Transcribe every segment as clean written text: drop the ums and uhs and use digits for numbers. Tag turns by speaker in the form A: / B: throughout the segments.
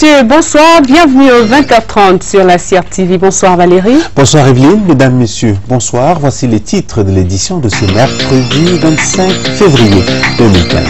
A: messieurs, bonsoir, bienvenue au 20h30 sur la CR TV. Bonsoir Valérie.
B: Bonsoir Evelyne, mesdames, messieurs, bonsoir. Voici les titres de l'édition de ce mercredi 25 février 2015.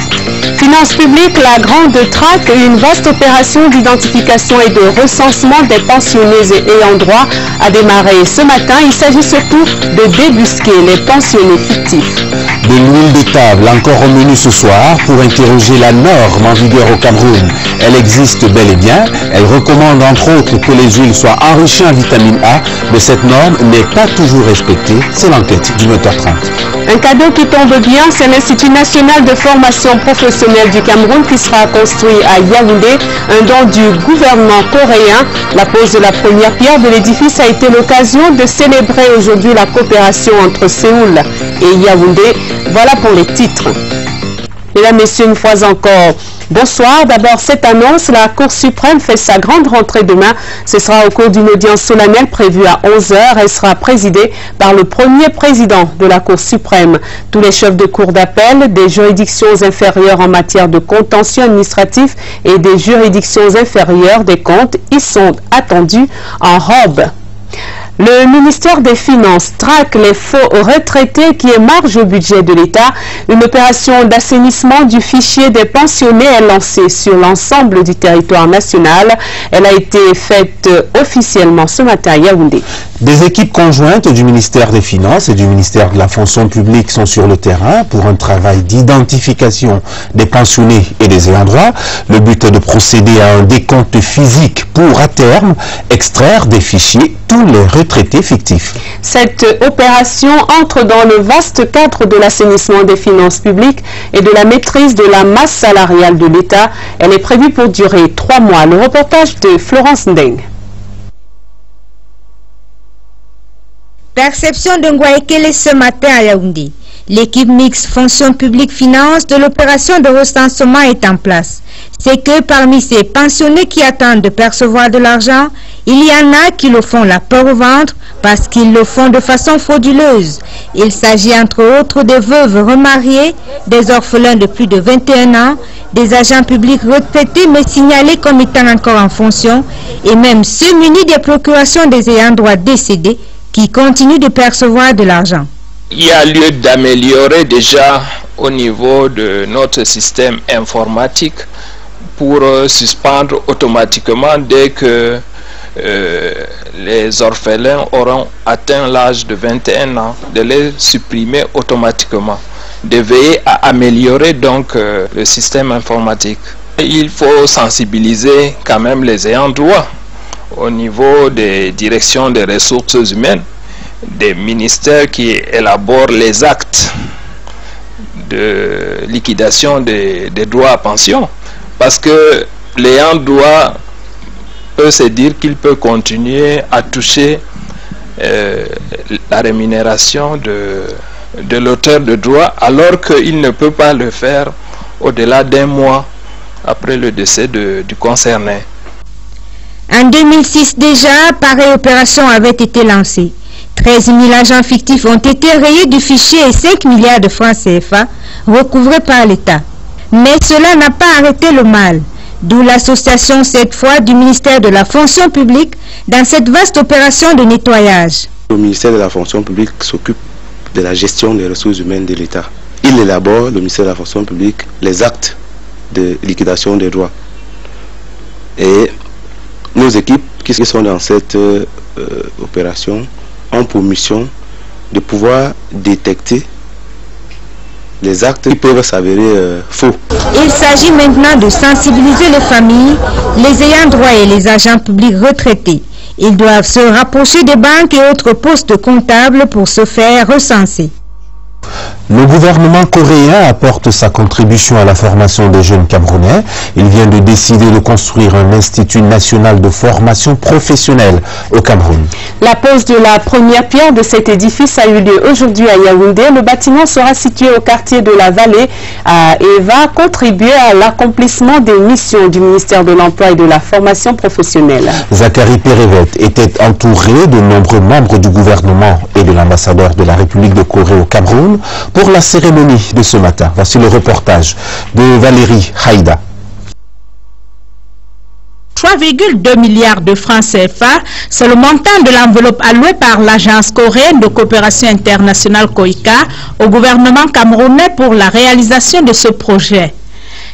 A: Finances publiques, la grande traque, une vaste opération d'identification et de recensement des pensionnés et ayants droit a démarré ce matin. Il s'agit surtout de débusquer les pensionnés fictifs.
B: De l'huile de table encore au menu ce soir pour interroger la norme en vigueur au Cameroun. Elle existe bel et bien. Elle recommande entre autres que les huiles soient enrichies en vitamine A, mais cette norme n'est pas toujours respectée. C'est l'enquête du 20h30.
A: Un cadeau qui tombe bien, c'est l'Institut national de formation professionnelle du Cameroun qui sera construit à Yaoundé, un don du gouvernement coréen. La pose de la première pierre de l'édifice a été l'occasion de célébrer aujourd'hui la coopération entre Séoul et Yaoundé. Voilà pour les titres. Mesdames, Messieurs, une fois encore, bonsoir. D'abord, cette annonce, la Cour suprême fait sa grande rentrée demain. Ce sera au cours d'une audience solennelle prévue à 11h. Elle sera présidée par le premier président de la Cour suprême. Tous les chefs de cour d'appel, des juridictions inférieures en matière de contentieux administratif et des juridictions inférieures des comptes y sont attendus en robe. Le ministère des Finances traque les faux retraités qui émargent au budget de l'État. Une opération d'assainissement du fichier des pensionnés est lancée sur l'ensemble du territoire national. Elle a été faite officiellement ce matin à Yaoundé.
B: Des équipes conjointes du ministère des Finances et du ministère de la Fonction publique sont sur le terrain pour un travail d'identification des pensionnés et des ayants droit. Le but est de procéder à un décompte physique pour, à terme, extraire des fichiers tous les retraités fictifs.
A: Cette opération entre dans le vaste cadre de l'assainissement des finances publiques et de la maîtrise de la masse salariale de l'État. Elle est prévue pour durer 3 mois. Le reportage de Florence Ndeng.
C: Perception de Ngwaekele ce matin à Yaoundé. L'équipe mixte fonction publique-finance de l'opération de recensement est en place. C'est que parmi ces pensionnés qui attendent de percevoir de l'argent, il y en a qui le font la peur au ventre parce qu'ils le font de façon frauduleuse. Il s'agit entre autres des veuves remariées, des orphelins de plus de 21 ans, des agents publics retraités mais signalés comme étant encore en fonction et même ceux munis des procurations des ayants droit décédés qui continuent de percevoir de l'argent.
D: Il y a lieu d'améliorer déjà au niveau de notre système informatique pour suspendre automatiquement dès que les orphelins auront atteint l'âge de 21 ans, de les supprimer automatiquement, de veiller à améliorer donc le système informatique. Il faut sensibiliser quand même les ayants droit au niveau des directions des ressources humaines, des ministères qui élaborent les actes de liquidation des droits à pension, parce que l'ayant droit peut se dire qu'il peut continuer à toucher la rémunération de l'auteur de droit alors qu'il ne peut pas le faire au-delà d'un mois après le décès du concerné.
C: En 2006 déjà, pareille opération avait été lancée. 13 000 agents fictifs ont été rayés du fichier et 5 milliards de francs CFA recouvrés par l'État. Mais cela n'a pas arrêté le mal, d'où l'association cette fois du ministère de la Fonction publique dans cette vaste opération de nettoyage.
E: Le ministère de la Fonction publique s'occupe de la gestion des ressources humaines de l'État. Il élabore, le ministère de la Fonction publique, les actes de liquidation des droits. Et nos équipes qui sont dans cette opération ont pour mission de pouvoir détecter les actes qui peuvent s'avérer faux.
C: Il s'agit maintenant de sensibiliser les familles, les ayants droit et les agents publics retraités. Ils doivent se rapprocher des banques et autres postes comptables pour se faire recenser.
B: Le gouvernement coréen apporte sa contribution à la formation des jeunes Camerounais. Il vient de décider de construire un institut national de formation professionnelle au Cameroun.
A: La pose de la première pierre de cet édifice a eu lieu aujourd'hui à Yaoundé. Le bâtiment sera situé au quartier de la Vallée et va contribuer à l'accomplissement des missions du ministère de l'Emploi et de la formation professionnelle.
B: Zachary Pérévet était entouré de nombreux membres du gouvernement et de l'ambassadeur de la République de Corée au Cameroun pour la cérémonie de ce matin. Voici le reportage de Valérie Haïda.
F: 3,2 milliards de francs CFA. C'est le montant de l'enveloppe allouée par l'Agence coréenne de coopération internationale COICA au gouvernement camerounais pour la réalisation de ce projet.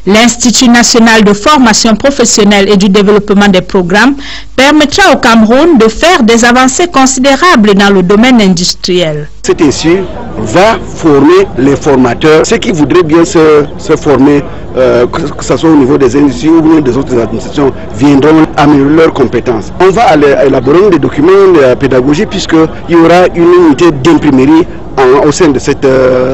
F: L'Institut national de formation professionnelle et du développement des programmes permettra au Cameroun de faire des avancées considérables dans le domaine industriel.
G: Cet institut va former les formateurs, ceux qui voudraient bien se former, que ce soit au niveau des industries ou des autres administrations, viendront améliorer leurs compétences. On va élaborer des documents de pédagogie puisqu'il y aura une unité d'imprimerie au sein de cette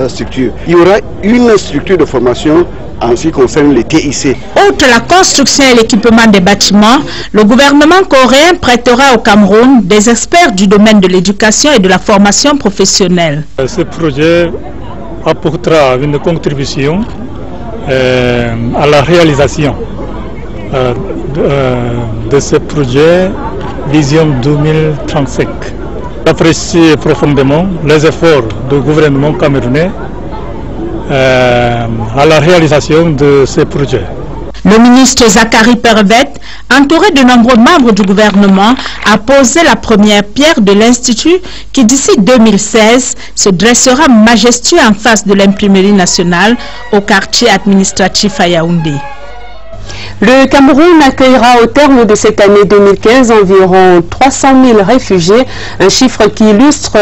G: structure. Il y aura une structure de formation en ce qui concerne les TIC.
F: Outre la construction et l'équipement des bâtiments, le gouvernement coréen prêtera au Cameroun des experts du domaine de l'éducation et de la formation professionnelle.
H: Ce projet apportera une contribution à la réalisation de ce projet Vision 2035. J'apprécie profondément les efforts du gouvernement camerounais à la réalisation de ces projets.
F: Le ministre Zachary Pervet, entouré de nombreux membres du gouvernement, a posé la première pierre de l'Institut qui d'ici 2016 se dressera majestueux en face de l'imprimerie nationale au quartier administratif à Yaoundé.
A: Le Cameroun accueillera au terme de cette année 2015 environ 300 000 réfugiés, un chiffre qui illustre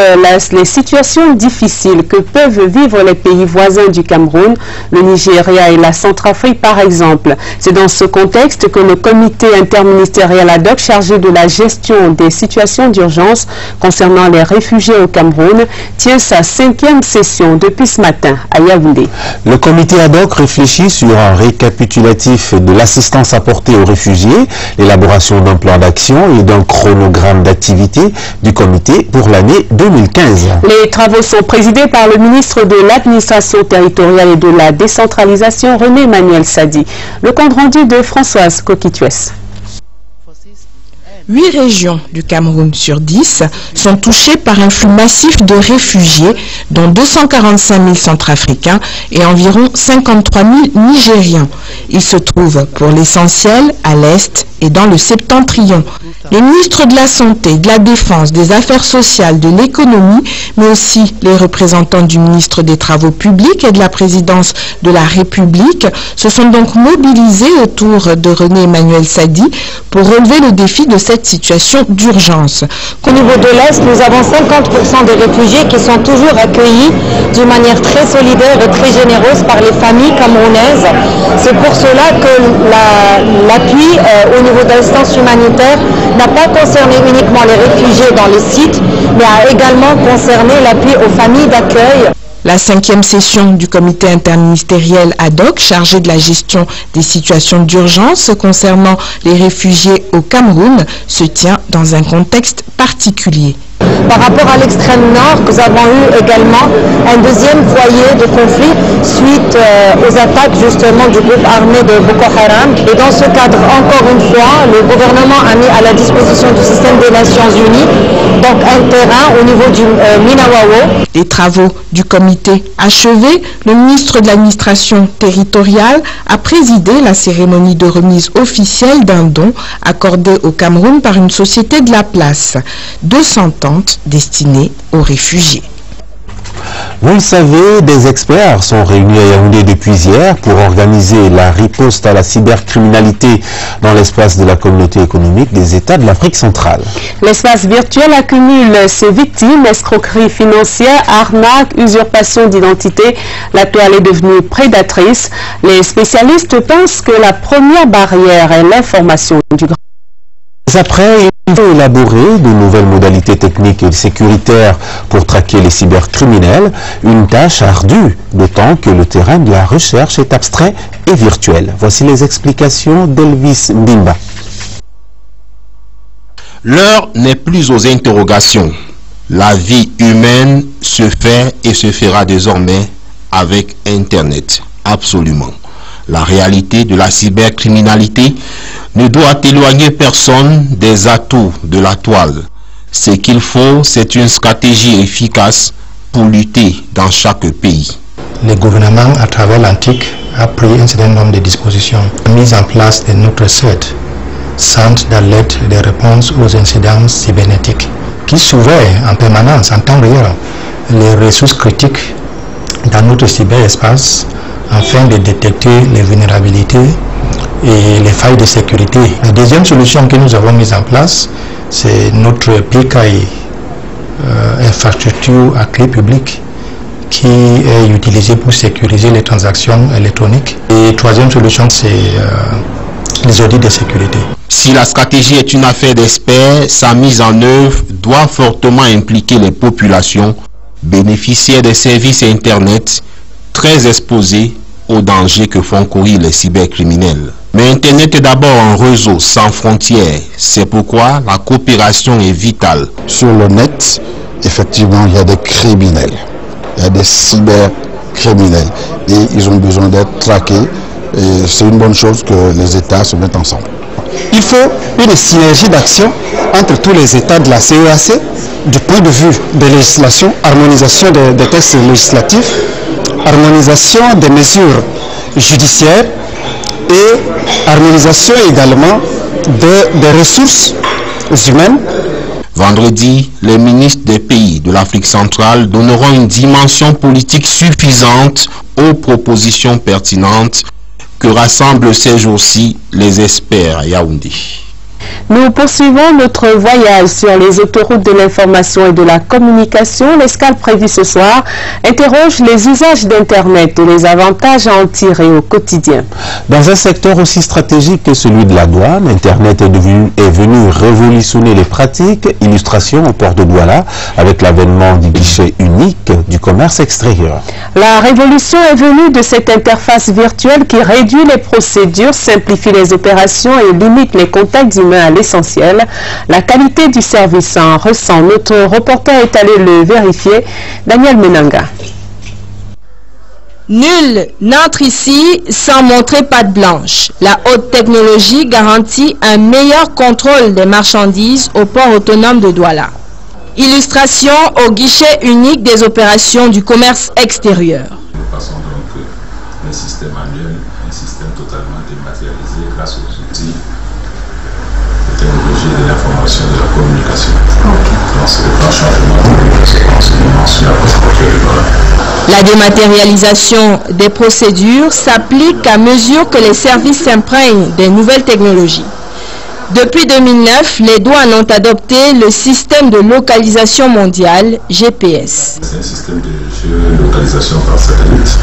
A: les situations difficiles que peuvent vivre les pays voisins du Cameroun, le Nigeria et la Centrafrique par exemple. C'est dans ce contexte que le comité interministériel ad hoc chargé de la gestion des situations d'urgence concernant les réfugiés au Cameroun tient sa 5e session depuis ce matin à Yaoundé.
B: Le comité ad hoc réfléchit sur un récapitulatif de l'assistance apportée aux réfugiés, l'élaboration d'un plan d'action et d'un chronogramme d'activité du comité pour l'année 2015.
A: Les travaux sont présidés par le ministre de l'administration territoriale et de la décentralisation, René Emmanuel Sadi. Le compte rendu de Françoise Coquituès.
I: 8 régions du Cameroun sur 10 sont touchées par un flux massif de réfugiés, dont 245 000 centrafricains et environ 53 000 Nigérians. Ils se trouvent pour l'essentiel à l'Est et dans le septentrion. Les ministres de la Santé, de la Défense, des Affaires sociales, de l'économie, mais aussi les représentants du ministre des Travaux publics et de la présidence de la République se sont donc mobilisés autour de René Emmanuel Sadi pour relever le défi de cette situation d'urgence.
J: Au niveau de l'Est, nous avons 50% des réfugiés qui sont toujours accueillis d'une manière très solidaire et très généreuse par les familles camerounaises. C'est pour cela que l'appui au niveau de l'assistance humanitaire n'a pas concerné uniquement les réfugiés dans les sites, mais a également concerné l'appui aux familles d'accueil.
I: La 5e session du comité interministériel ad hoc chargé de la gestion des situations d'urgence concernant les réfugiés au Cameroun se tient dans un contexte particulier.
J: Par rapport à l'extrême nord, nous avons eu également un deuxième foyer de conflit suite aux attaques justement du groupe armé de Boko Haram. Et dans ce cadre, encore une fois, le gouvernement a mis à la disposition du système des Nations Unies donc un terrain au niveau du Minawao.
I: Les travaux du comité achevés, le ministre de l'administration territoriale a présidé la cérémonie de remise officielle d'un don accordé au Cameroun par une société de la place. 200 tentes destinées aux réfugiés.
B: Vous le savez, des experts sont réunis à Yaoundé depuis hier pour organiser la riposte à la cybercriminalité dans l'espace de la communauté économique des États de l'Afrique centrale.
A: L'espace virtuel accumule ses victimes, escroqueries financières, arnaques, usurpation d'identité. La toile est devenue prédatrice. Les spécialistes pensent que la première barrière est l'information du grand.
B: Après, il faut élaborer de nouvelles modalités techniques et sécuritaires pour traquer les cybercriminels, une tâche ardue, d'autant que le terrain de la recherche est abstrait et virtuel. Voici les explications d'Elvis Ndimba.
K: L'heure n'est plus aux interrogations. La vie humaine se fait et se fera désormais avec Internet. Absolument. La réalité de la cybercriminalité ne doit éloigner personne des atouts de la toile. Ce qu'il faut, c'est une stratégie efficace pour lutter dans chaque pays.
L: Le gouvernement, à travers l'Antique, a pris un certain nombre de dispositions, mis en place de notre recette centre d'alerte et de réponse aux incidences cybernétiques qui surveille en permanence, en temps réel, les ressources critiques dans notre cyberespace afin de détecter les vulnérabilités et les failles de sécurité. La deuxième solution que nous avons mise en place, c'est notre PKI, infrastructure à clé publique, qui est utilisée pour sécuriser les transactions électroniques. Et troisième solution, c'est les audits de sécurité.
K: Si la stratégie est une affaire d'experts, sa mise en œuvre doit fortement impliquer les populations bénéficiaires des services Internet très exposées aux dangers que font courir les cybercriminels. Mais Internet est d'abord un réseau sans frontières. C'est pourquoi la coopération est vitale.
M: Sur le net, effectivement, il y a des criminels. Il y a des cybercriminels. Et ils ont besoin d'être traqués. Et c'est une bonne chose que les États se mettent ensemble.
N: Il faut une synergie d'action entre tous les États de la CEAC, du point de vue de législation, harmonisation des textes législatifs, harmonisation des mesures judiciaires et harmonisation également des ressources humaines.
K: Vendredi, les ministres des pays de l'Afrique centrale donneront une dimension politique suffisante aux propositions pertinentes que rassemblent ces jours-ci les experts à Yaoundé.
A: Nous poursuivons notre voyage sur les autoroutes de l'information et de la communication. L'escale prévue ce soir interroge les usages d'Internet et les avantages à en tirer au quotidien.
B: Dans un secteur aussi stratégique que celui de la douane, Internet est venu révolutionner les pratiques. Illustration au port de Douala avec l'avènement du guichet unique du commerce extérieur.
A: La révolution est venue de cette interface virtuelle qui réduit les procédures, simplifie les opérations et limite les contacts humains à l'essentiel. La qualité du service en ressent. Notre reporter est allé le vérifier. Daniel Menanga.
O: Nul n'entre ici sans montrer patte blanche. La haute technologie garantit un meilleur contrôle des marchandises au port autonome de Douala. Illustration au guichet unique des opérations du commerce extérieur.
P: Nous passons donc d'un système manuel à un système totalement dématérialisé grâce aux outils de technologie de l'information et de la communication. Donc c'est le grand changement que se passe au moment sur la préfecture de Douala.
O: La dématérialisation des procédures s'applique à mesure que les services s'imprègnent des nouvelles technologies. Depuis 2009, les douanes ont adopté le système de localisation mondiale, GPS.
P: C'est un système de géolocalisation par satellite,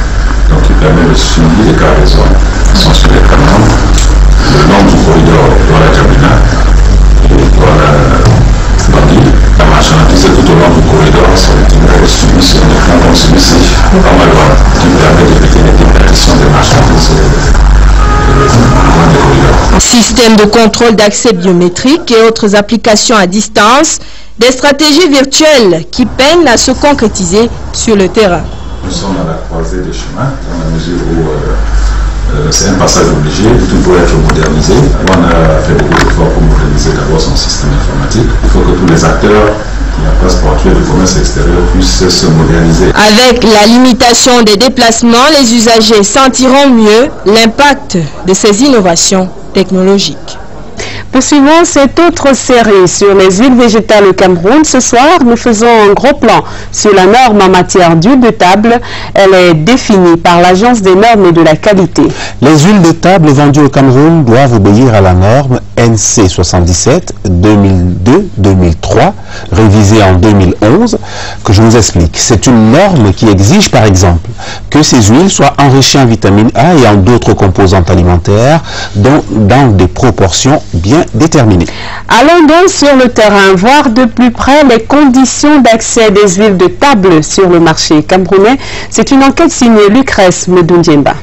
P: donc qui permet le suivi des cargaisons qui sont sur les canaux, le long du corridor Douala-Djamena et Douala-Bangui. La marchandise est tout au long du corridor, son itinéraire est suivi sur un écran comme celui-ci, comme à droite, qui permet d'éviter les déperditions des marchandises.
O: Système de contrôle d'accès biométrique et autres applications à distance, des stratégies virtuelles qui peinent à se concrétiser sur le terrain.
P: Nous sommes à la croisée des chemins, dans la mesure où c'est un passage obligé, tout doit être modernisé. On a fait beaucoup d'efforts pour moderniser d'abord son système informatique. Il faut que tous les acteurs de la place portuaire du commerce extérieur puissent se moderniser.
O: Avec la limitation des déplacements, les usagers sentiront mieux l'impact de ces innovations technologiques.
A: Poursuivons cette autre série sur les huiles végétales au Cameroun. Ce soir, nous faisons un gros plan sur la norme en matière d'huile de table. Elle est définie par l'Agence des normes et de la qualité.
B: Les huiles de table vendues au Cameroun doivent obéir à la norme NC 77 2002-2003, révisée en 2011, que je vous explique. C'est une norme qui exige, par exemple, que ces huiles soient enrichies en vitamine A et en d'autres composantes alimentaires, dans des proportions bien déterminées.
A: Allons donc sur le terrain, voir de plus près les conditions d'accès des huiles de table sur le marché camerounais. C'est une enquête signée Lucrèce Medoundiemba.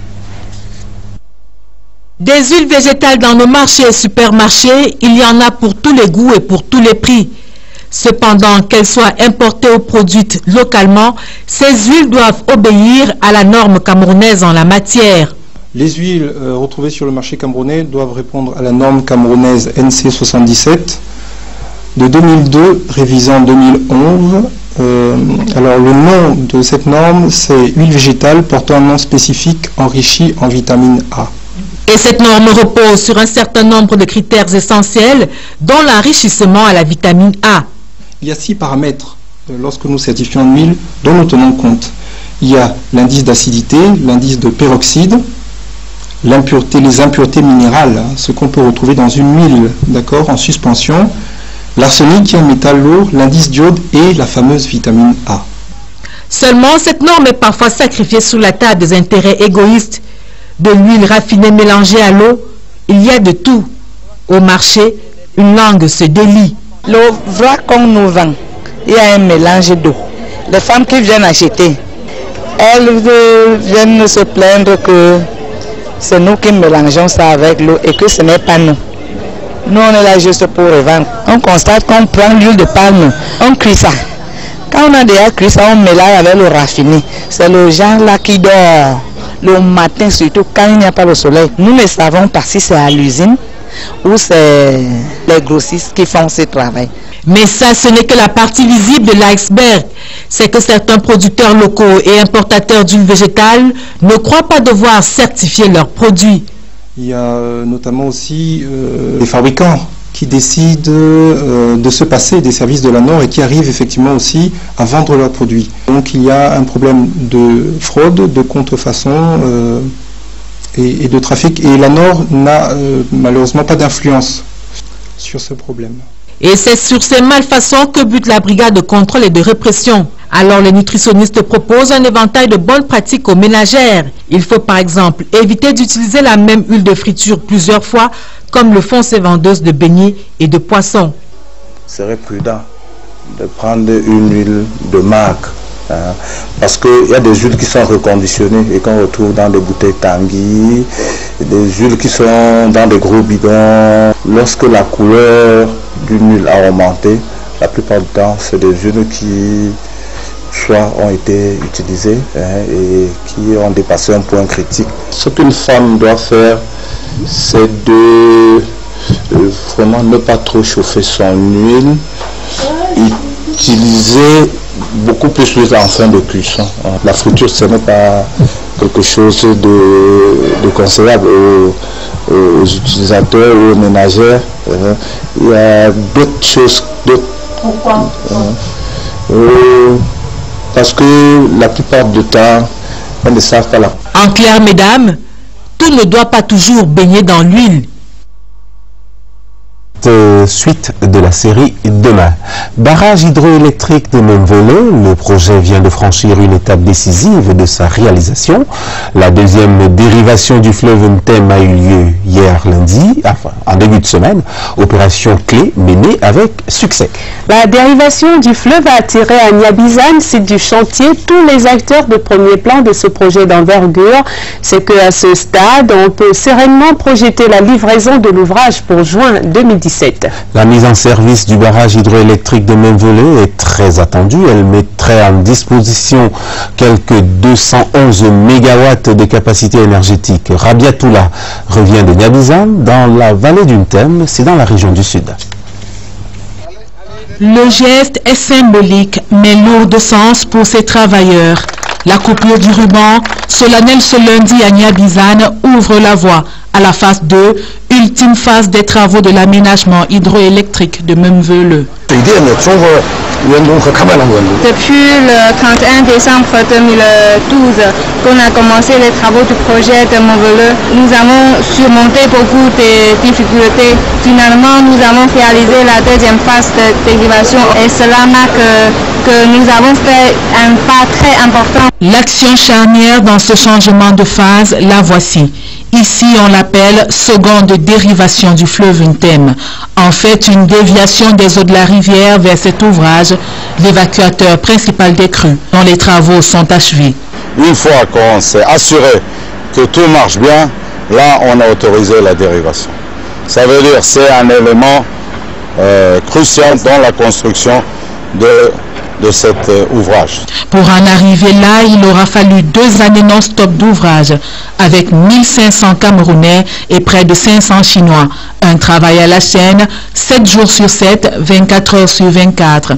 F: Des huiles végétales dans nos marchés et supermarchés, il y en a pour tous les goûts et pour tous les prix. Cependant, qu'elles soient importées ou produites localement, ces huiles doivent obéir à la norme camerounaise en la matière.
Q: Les huiles retrouvées sur le marché camerounais doivent répondre à la norme camerounaise NC 77 de 2002, révisée en 2011. Alors le nom de cette norme, c'est huile végétale portant un nom spécifique enrichi en vitamine A.
F: Et cette norme repose sur un certain nombre de critères essentiels, dont l'enrichissement à la vitamine A.
Q: Il y a 6 paramètres lorsque nous certifions une huile dont nous tenons compte. Il y a l'indice d'acidité, l'indice de peroxyde, les impuretés minérales, ce qu'on peut retrouver dans une huile, d'accord, en suspension, l'arsenic qui est un métal lourd, l'indice d'iode et la fameuse vitamine A.
F: Seulement, cette norme est parfois sacrifiée sous la table des intérêts égoïstes. De l'huile raffinée mélangée à l'eau, il y a de tout. Au marché, une langue se délie.
R: Le vrac qu'on nous vend, il y a un mélange d'eau. Les femmes qui viennent acheter, elles viennent se plaindre que c'est nous qui mélangeons ça avec l'eau et que ce n'est pas nous. Nous, on est là juste pour revendre. On constate qu'on prend l'huile de palme, on cuit ça. Quand on a déjà cuit ça, on mélange avec le raffiné. C'est le genre là qui dort. Le matin, surtout quand il n'y a pas le soleil. Nous ne savons pas si c'est à l'usine ou c'est les grossistes qui font ce travail.
F: Mais ça, ce n'est que la partie visible de l'iceberg. C'est que certains producteurs locaux et importateurs d'huile végétale ne croient pas devoir certifier leurs produits.
Q: Il y a notamment aussi les fabricants qui décident de se passer des services de la NOR et qui arrivent effectivement aussi à vendre leurs produits. Donc il y a un problème de fraude, de contrefaçon et de trafic. Et la NOR n'a malheureusement pas d'influence sur ce problème.
F: Et c'est sur ces malfaçons que bute la brigade de contrôle et de répression. Alors les nutritionnistes proposent un éventail de bonnes pratiques aux ménagères. Il faut par exemple éviter d'utiliser la même huile de friture plusieurs fois, comme le font ces vendeuses de beignets et de poissons.
S: Il serait prudent de prendre une huile de marque, parce qu'il y a des huiles qui sont reconditionnées et qu'on retrouve dans des bouteilles Tanguy, des huiles qui sont dans des gros bidons. Lorsque la couleur d'une huile aromatée, la plupart du temps, c'est des huiles qui soit ont été utilisées et qui ont dépassé un point critique. Ce qu'une femme doit faire, c'est de vraiment ne pas trop chauffer son huile, utiliser beaucoup plus l'huile en fin de cuisson. La friture, ce n'est pas quelque chose de conseillable aux utilisateurs ou aux ménagères. Il y a d'autres choses.
F: Pourquoi
S: parce que la plupart du temps, elles ne savent pas la...
F: En clair, mesdames, tout ne doit pas toujours baigner dans l'huile.
B: Suite de la série demain. Barrage hydroélectrique de Memvele, le projet vient de franchir une étape décisive de sa réalisation. La deuxième dérivation du fleuve Ntem a eu lieu hier lundi, enfin en début de semaine. Opération clé menée avec succès.
A: La dérivation du fleuve a attiré à Niabizane, site du chantier, tous les acteurs de premier plan de ce projet d'envergure. C'est qu'à ce stade, on peut sereinement projeter la livraison de l'ouvrage pour juin 2017.
B: La mise en service du barrage hydroélectrique de Memvele est très attendue. Elle mettrait en disposition quelques 211 MW de capacité énergétique. Rabiatoula revient de Niabizane dans la vallée du Ntem, c'est dans la région du Sud.
F: Le geste est symbolique, mais lourd de sens pour ces travailleurs. La coupure du ruban, solennelle ce lundi à Niabizane, ouvre la voie à la phase 2, ultime phase des travaux de l'aménagement hydroélectrique de Memvele.
J: Depuis le 31 décembre 2012 qu'on a commencé les travaux du projet de Memvele, nous avons surmonté beaucoup de difficultés. Finalement, nous avons réalisé la deuxième phase de dérivation et cela marque que nous avons fait un pas très important.
F: L'action charnière dans ce changement de phase, la voici. Ici, on l'appelle seconde dérivation du fleuve Ntem. En fait, une déviation des eaux de la rivière vers cet ouvrage, l'évacuateur principal des crues, dont les travaux sont achevés.
M: Une fois qu'on s'est assuré que tout marche bien, là, on a autorisé la dérivation. Ça veut dire que c'est un élément crucial dans la construction de cet ouvrage.
F: Pour en arriver là, il aura fallu 2 années non-stop d'ouvrage avec 1500 Camerounais et près de 500 Chinois. Un travail à la chaîne, 7 jours sur 7, 24 heures sur 24.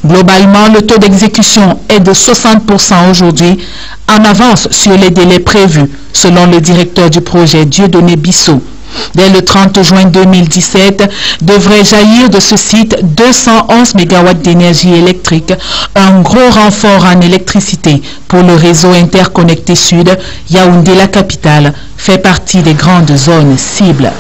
F: Globalement, le taux d'exécution est de 60% aujourd'hui, en avance sur les délais prévus, selon le directeur du projet Dieudonné Bissot. Dès le 30 juin 2017, devrait jaillir de ce site 211 MW d'énergie électrique, un gros renfort en électricité pour le réseau interconnecté sud. Yaoundé, la capitale, fait partie des grandes zones cibles.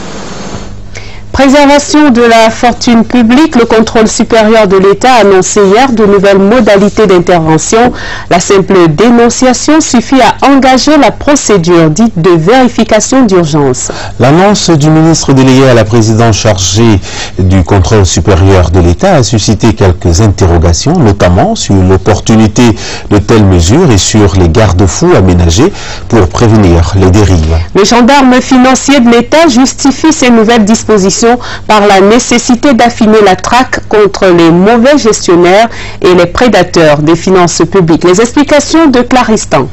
A: Préservation de la fortune publique, le contrôle supérieur de l'État a annoncé hier de nouvelles modalités d'intervention. La simple dénonciation suffit à engager la procédure dite de vérification d'urgence.
B: L'annonce du ministre délégué à la présidence chargé du contrôle supérieur de l'État a suscité quelques interrogations, notamment sur l'opportunité de telles mesures et sur les garde-fous aménagés pour prévenir les dérives.
A: Le gendarme financier de l'État justifie ces nouvelles dispositions par la nécessité d'affiner la traque contre les mauvais gestionnaires et les prédateurs des finances publiques. Les explications de Claristan.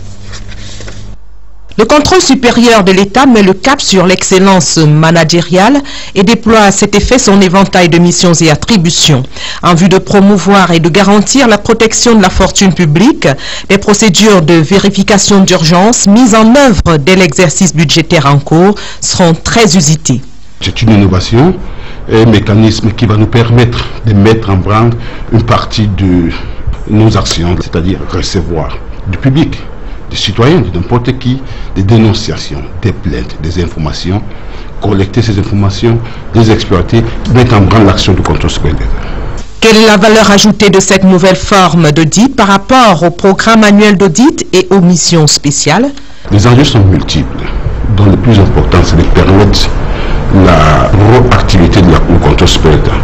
I: Le contrôle supérieur de l'État met le cap sur l'excellence managériale et déploie à cet effet son éventail de missions et attributions. En vue de promouvoir et de garantir la protection de la fortune publique, des procédures de vérification d'urgence mises en œuvre dès l'exercice budgétaire en cours seront très usitées.
T: C'est une innovation, un mécanisme qui va nous permettre de mettre en branle une partie de nos actions, c'est-à-dire recevoir du public, des citoyens, de n'importe qui, des dénonciations, des plaintes, des informations, collecter ces informations, les exploiter, mettre en branle l'action du contrôle supérieur.
I: Quelle est la valeur ajoutée de cette nouvelle forme d'audit par rapport au programme annuel d'audit et aux missions spéciales?
T: Les enjeux sont multiples, dont le plus important, c'est de permettre la proactivité du contrôle supérieur,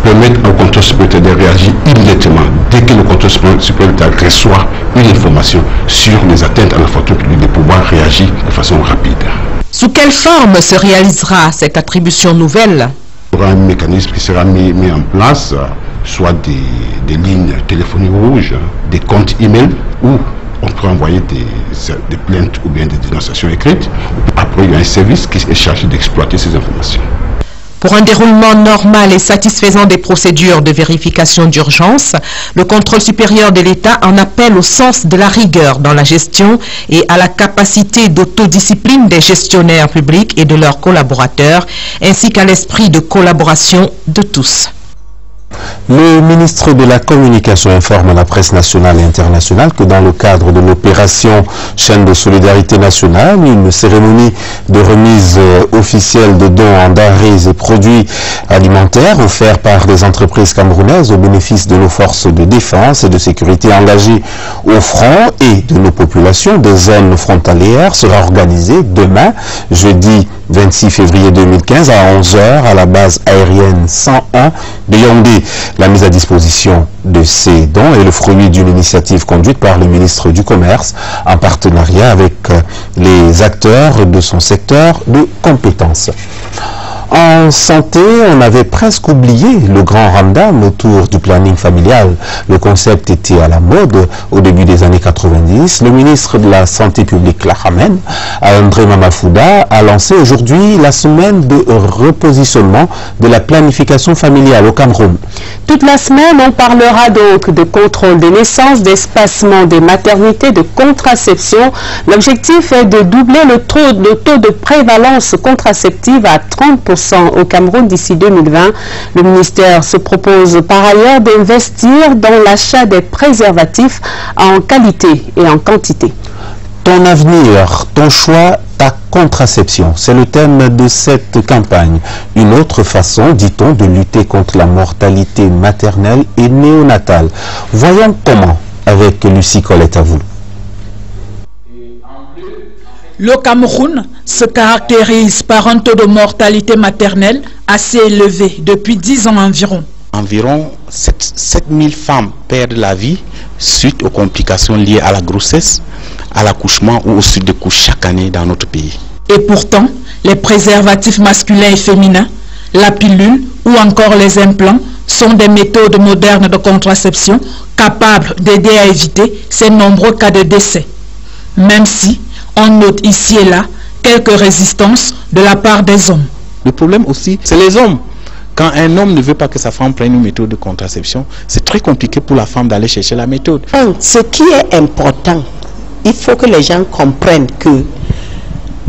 T: permettre au contrôle supérieur de réagir immédiatement dès que le contrôle supérieur reçoit une information sur les atteintes à la fortune publique, de pouvoir réagir de façon rapide.
I: Sous quelle forme se réalisera cette attribution nouvelle?
T: Il y aura un mécanisme qui sera mis en place, soit des lignes téléphoniques rouges, des comptes email, où on peut envoyer des plaintes ou bien des dénonciations écrites. Après, il y a un service qui est chargé d'exploiter ces informations.
I: Pour un déroulement normal et satisfaisant des procédures de vérification d'urgence, le contrôle supérieur de l'État en appelle au sens de la rigueur dans la gestion et à la capacité d'autodiscipline des gestionnaires publics et de leurs collaborateurs, ainsi qu'à l'esprit de collaboration de tous.
B: Le ministre de la Communication informe la presse nationale et internationale que dans le cadre de l'opération Chaîne de solidarité nationale, une cérémonie de remise officielle de dons en denrées et produits alimentaires offerts par des entreprises camerounaises au bénéfice de nos forces de défense et de sécurité engagées au front et de nos populations des zones frontalières sera organisée demain, jeudi 26 février 2015 à 11h à la base aérienne 101 de Yaoundé. La mise à disposition de ces dons est le fruit d'une initiative conduite par le ministre du Commerce en partenariat avec les acteurs de son secteur de compétences. En santé, on avait presque oublié le grand ramdam autour du planning familial. Le concept était à la mode au début des années 90. Le ministre de la Santé publique, la ramène, André Mamafouda, a lancé aujourd'hui la semaine de repositionnement de la planification familiale au Cameroun.
A: Toute la semaine, on parlera donc de contrôle des naissances, d'espacement des maternités, de contraception. L'objectif est de doubler le taux de prévalence contraceptive à 30% au Cameroun d'ici 2020. Le ministère se propose par ailleurs d'investir dans l'achat des préservatifs en qualité et en quantité.
B: Ton avenir, ton choix, ta contraception, c'est le thème de cette campagne. Une autre façon, dit-on, de lutter contre la mortalité maternelle et néonatale. Voyons comment avec Lucie Colette à vous.
F: Le Cameroun se caractérise par un taux de mortalité maternelle assez élevé depuis 10 ans environ.
U: Environ 7000 femmes perdent la vie suite aux complications liées à la grossesse, à l'accouchement ou au suite de couches chaque année dans notre pays.
F: Et pourtant, les préservatifs masculins et féminins, la pilule ou encore les implants sont des méthodes modernes de contraception capables d'aider à éviter ces nombreux cas de décès. Même si on note ici et là quelques résistances de la part des hommes.
U: Le problème aussi, c'est les hommes Quand un homme ne veut pas que sa femme prenne une méthode de contraception, c'est très compliqué pour la femme d'aller chercher la méthode.
D: Ce qui est important, il faut que les gens comprennent que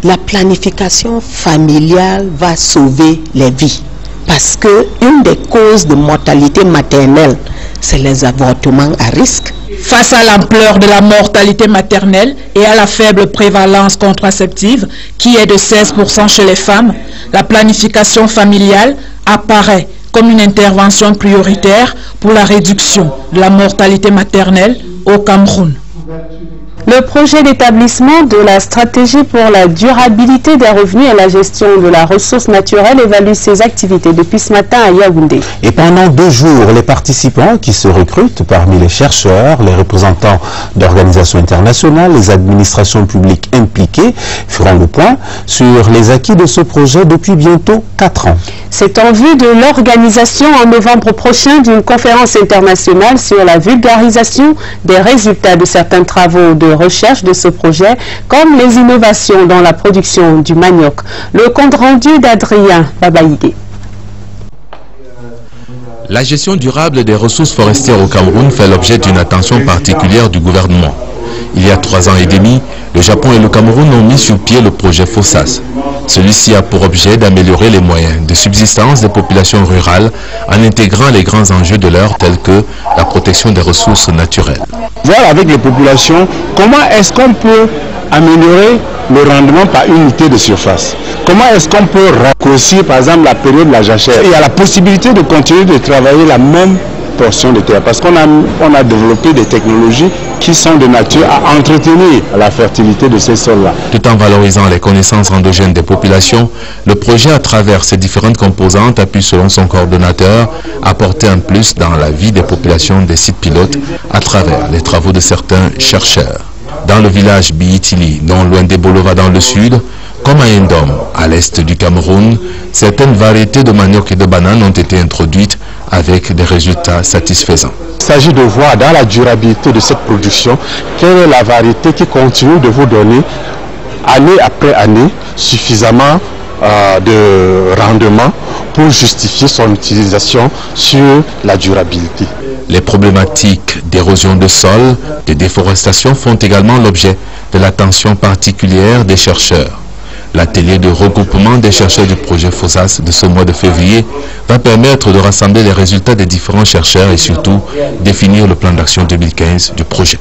D: la planification familiale va sauver les vies. Parce que une des causes de mortalité maternelle, c'est les avortements à risque.
F: Face à l'ampleur de la mortalité maternelle et à la faible prévalence contraceptive, qui est de 16% chez les femmes, la planification familiale apparaît comme une intervention prioritaire pour la réduction de la mortalité maternelle au Cameroun.
A: Le projet d'établissement de la stratégie pour la durabilité des revenus et la gestion de la ressource naturelle évalue ses activités depuis ce matin à Yaoundé.
B: Et pendant 2 jours, les participants qui se recrutent parmi les chercheurs, les représentants d'organisations internationales, les administrations publiques impliquées feront le point sur les acquis de ce projet depuis bientôt 4 ans.
A: C'est en vue de l'organisation en novembre prochain d'une conférence internationale sur la vulgarisation des résultats de certains travaux de recherche de ce projet, comme les innovations dans la production du manioc. Le compte rendu d'Adrien Babaïgué.
V: La gestion durable des ressources forestières au Cameroun fait l'objet d'une attention particulière du gouvernement. Il y a 3 ans et demi, le Japon et le Cameroun ont mis sur pied le projet FOSSAS. Celui-ci a pour objet d'améliorer les moyens de subsistance des populations rurales en intégrant les grands enjeux de l'heure tels que la protection des ressources naturelles.
G: Voir avec les populations comment est-ce qu'on peut améliorer le rendement par unité de surface. Comment est-ce qu'on peut raccourcir par exemple la période de la jachère. Il y a la possibilité de continuer de travailler la même portion de terre parce qu'on a développé des technologies qui sont de nature à entretenir la fertilité de ces sols-là.
V: Tout en valorisant les connaissances endogènes des populations, le projet à travers ses différentes composantes a pu, selon son coordonnateur, apporter un plus dans la vie des populations des sites pilotes à travers les travaux de certains chercheurs. Dans le village Biitili, non loin des Bolova dans le sud, comme à Ndom, à l'est du Cameroun, certaines variétés de manioc et de bananes ont été introduites avec des résultats satisfaisants.
G: Il s'agit de voir dans la durabilité de cette production quelle est la variété qui continue de vous donner année après année suffisamment de rendement pour justifier son utilisation sur la durabilité.
V: Les problématiques d'érosion de sol, de déforestation font également l'objet de l'attention particulière des chercheurs. L'atelier de regroupement des chercheurs du projet FOSSAS de ce mois de février va permettre de rassembler les résultats des différents chercheurs et surtout définir le plan d'action 2015 du projet.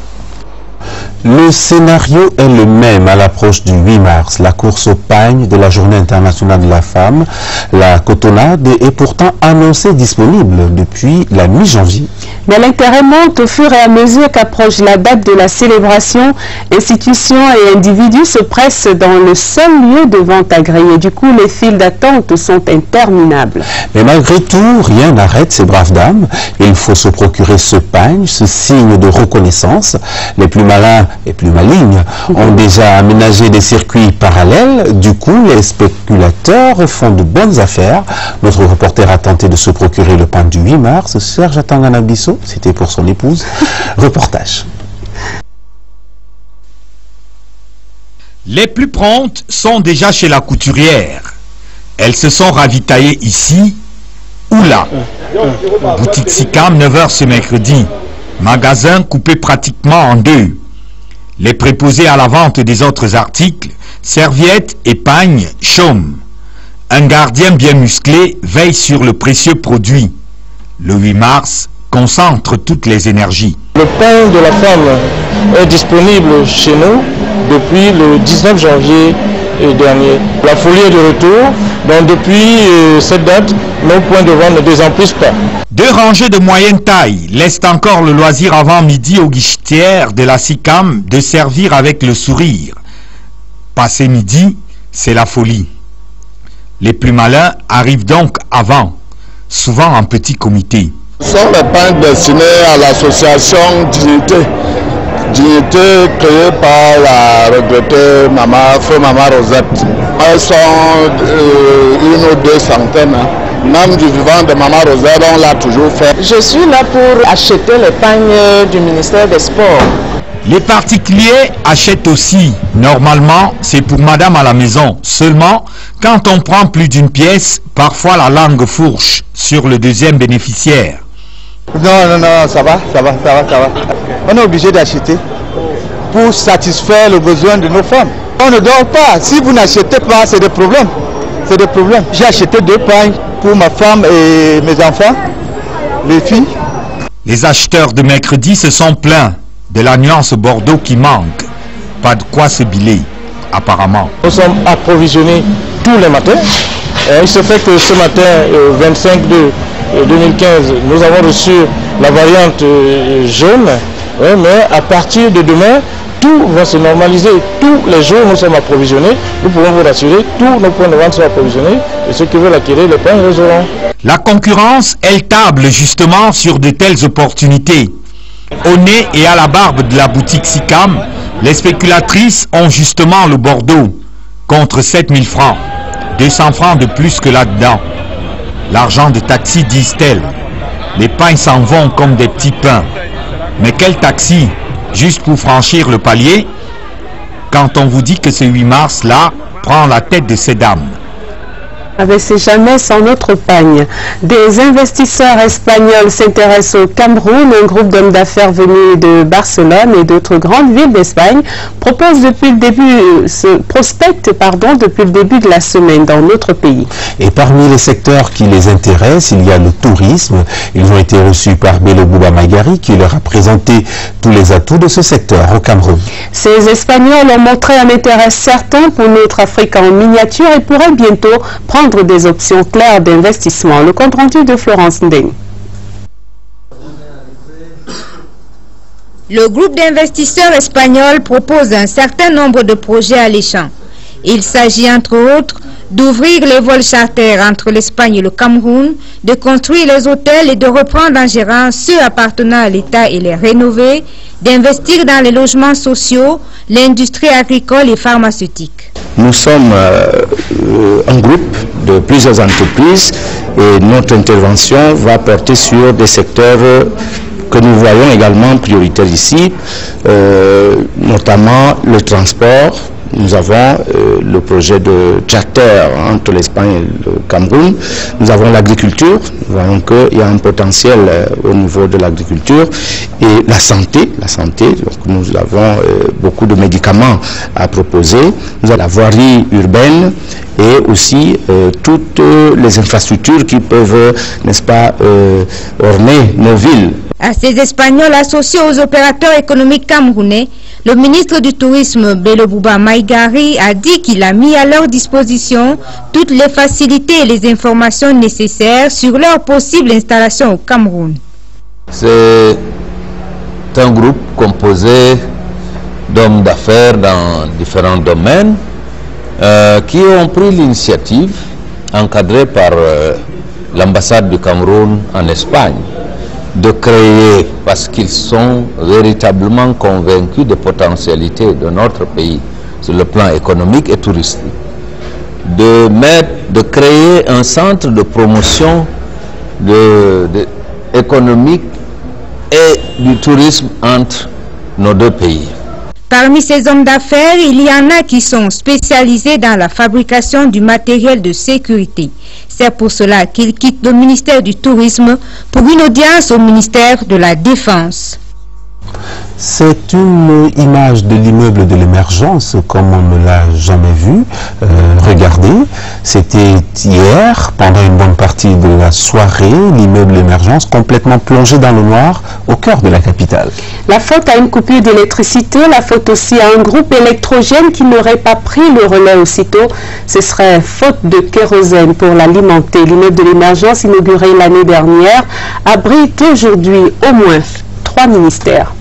B: Le scénario est le même à l'approche du 8 mars, la course au pagne de la Journée internationale de la femme. La cotonnade est pourtant annoncée disponible depuis la mi-janvier.
A: Mais l'intérêt monte au fur et à mesure qu'approche la date de la célébration. Institutions et individus se pressent dans le seul lieu de vente agréé. Du coup, les files d'attente sont interminables.
B: Mais malgré tout, rien n'arrête ces braves dames. Il faut se procurer ce pagne, ce signe de reconnaissance. Les plus malins et plus malignes ont déjà aménagé des circuits parallèles. Du coup, les spéculateurs font de bonnes affaires. Notre reporter a tenté de se procurer le pain du 8 mars. Serge Atangana Bissot, c'était pour son épouse. Reportage.
W: Les plus promptes sont déjà chez la couturière. Elles se sont ravitaillées ici ou là. Boutique Sicam, 9h ce mercredi. Magasin coupé pratiquement en deux. Les préposés à la vente des autres articles, serviettes et pagnes, chôment. Un gardien bien musclé veille sur le précieux produit. Le 8 mars concentre toutes les énergies.
Q: Le pain de la femme est disponible chez nous depuis le 19 janvier dernier. La folie est de retour, donc depuis cette date, nos points de vente ne désemplissent pas.
W: 2 rangées de moyenne taille laissent encore le loisir avant midi aux guichetières de la SICAM de servir avec le sourire. Passé midi, c'est la folie. Les plus malins arrivent donc avant, souvent en petit comité.
M: Ce sont les pains destinés à l'association Dignité. Dignité créée par la regrettée feu Maman Rosette. Elles sont 1 ou 2 centaines. Même du vivant de Maman Rosette, on l'a toujours fait.
R: Je suis là pour acheter les pagnes du ministère des Sports.
W: Les particuliers achètent aussi. Normalement, c'est pour madame à la maison. Seulement, quand on prend plus d'une pièce, parfois la langue fourche sur le deuxième bénéficiaire.
C: Non, ça va. On est obligé d'acheter pour satisfaire le besoin de nos femmes. On ne dort pas. Si vous n'achetez pas, c'est des problèmes. J'ai acheté 2 pagnes pour ma femme et mes enfants, les filles.
W: Les acheteurs de mercredi se sont plaints de la nuance Bordeaux qui manque. Pas de quoi se biler, apparemment.
E: Nous sommes approvisionnés tous les matins. Il se fait que ce matin, 25/2/2015, nous avons reçu la variante jaune. Mais à partir de demain, tout va se normaliser. Tous les jours, nous sommes approvisionnés. Nous pouvons vous rassurer, tous nos points de vente sont approvisionnés. Et ceux qui veulent acquérir le pain, ils auront.
W: La concurrence, elle table justement sur de telles opportunités. Au nez et à la barbe de la boutique SICAM, les spéculatrices ont justement le Bordeaux contre 7000 francs. 200 francs de plus que là-dedans. L'argent de taxi, disent-elles. Les pains s'en vont comme des petits pains. Mais quel taxi? Juste pour franchir le palier? Quand on vous dit que ce 8 mars-là prend la tête de ces dames.
A: Avec ces jamais sans notre pagne. Des investisseurs espagnols s'intéressent au Cameroun. Un groupe d'hommes d'affaires venus de Barcelone et d'autres grandes villes d'Espagne prospecte depuis le début de la semaine dans notre pays.
B: Et parmi les secteurs qui les intéressent, il y a le tourisme. Ils ont été reçus par Bello Bouba Maigari qui leur a présenté tous les atouts de ce secteur au Cameroun.
A: Ces Espagnols ont montré un intérêt certain pour notre Afrique en miniature et pourraient bientôt prendre des options claires d'investissement. Le compte rendu de Florence Ndeng.
H: Le groupe d'investisseurs espagnols propose un certain nombre de projets alléchants. Il s'agit entre autres d'ouvrir les vols charters entre l'Espagne et le Cameroun, de construire les hôtels et de reprendre en gérance ceux appartenant à l'État et les rénover, d'investir dans les logements sociaux, l'industrie agricole et pharmaceutique.
E: Nous sommes un groupe de plusieurs entreprises et notre intervention va porter sur des secteurs que nous voyons également prioritaires ici, notamment le transport. Nous avons le projet de charter entre l'Espagne et le Cameroun. Nous avons l'agriculture. Nous voyons qu'il y a un potentiel au niveau de l'agriculture. Et la santé. Donc nous avons beaucoup de médicaments à proposer. Nous avons la voirie urbaine et aussi toutes les infrastructures qui peuvent, n'est-ce pas, orner nos villes.
H: À ces Espagnols associés aux opérateurs économiques camerounais, le ministre du Tourisme, Bello Bouba Maigari, a dit qu'il a mis à leur disposition toutes les facilités et les informations nécessaires sur leur possible installation au Cameroun.
X: C'est un groupe composé d'hommes d'affaires dans différents domaines qui ont pris l'initiative, encadrée par l'ambassade du Cameroun en Espagne, de créer, parce qu'ils sont véritablement convaincus des potentialités de notre pays sur le plan économique et touristique, de créer un centre de promotion économique et du tourisme entre nos deux pays.
H: Parmi ces hommes d'affaires, il y en a qui sont spécialisés dans la fabrication du matériel de sécurité. C'est pour cela qu'ils quittent le ministère du Tourisme pour une audience au ministère de la Défense.
B: C'est une image de l'immeuble de l'émergence comme on ne l'a jamais vu. Regardez, c'était hier, pendant une bonne partie de la soirée, l'immeuble l'émergence complètement plongé dans le noir au cœur de la capitale.
A: La faute à une coupure d'électricité, la faute aussi à un groupe électrogène qui n'aurait pas pris le relais aussitôt. Ce serait faute de kérosène pour l'alimenter. L'immeuble de l'émergence inauguré l'année dernière abrite aujourd'hui au moins 3 ministères.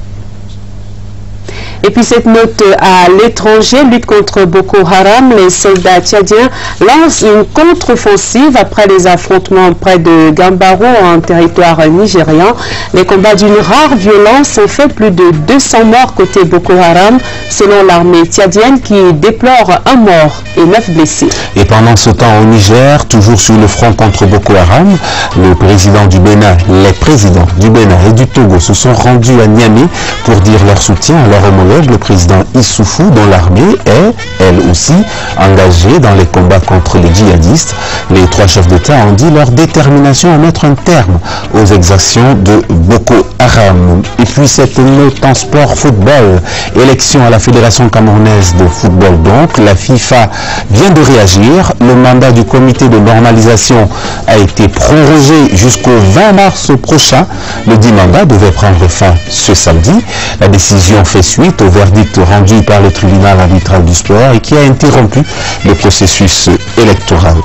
A: Et puis cette note à l'étranger, lutte contre Boko Haram, les soldats tchadiens lancent une contre-offensive après les affrontements près de Gambaro en territoire nigérian. Les combats d'une rare violence ont fait plus de 200 morts côté Boko Haram, selon l'armée tchadienne qui déplore un mort et 9 blessés.
B: Et pendant ce temps au Niger, toujours sur le front contre Boko Haram, le président du Bénin, les présidents du Bénin et du Togo se sont rendus à Niamey pour dire leur soutien à leur homologue, le président Issoufou, dont l'armée est, elle aussi, engagée dans les combats contre les djihadistes. Les trois chefs d'État ont dit leur détermination à mettre un terme aux exactions de Boko Haram. Et puis cette note en sport football, élection à la Fédération camerounaise de football donc, la FIFA vient de réagir. Le mandat du comité de normalisation a été prorogé jusqu'au 20 mars prochain. Le dit mandat devait prendre fin ce samedi. La décision fait suite au verdict rendu par le tribunal arbitral du sport et qui a interrompu le processus électoral.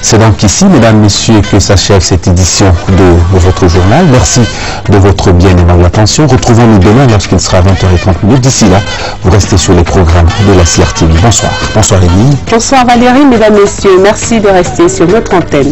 B: C'est donc ici, mesdames, messieurs, que s'achève cette édition de votre journal. Merci de votre bien aimable attention. Retrouvons-nous demain lorsqu'il sera 20h30. D'ici là, vous restez sur les programmes de la CRTV. Bonsoir. Bonsoir, Émilie.
A: Bonsoir, Valérie. Mesdames, messieurs, merci de rester sur notre antenne.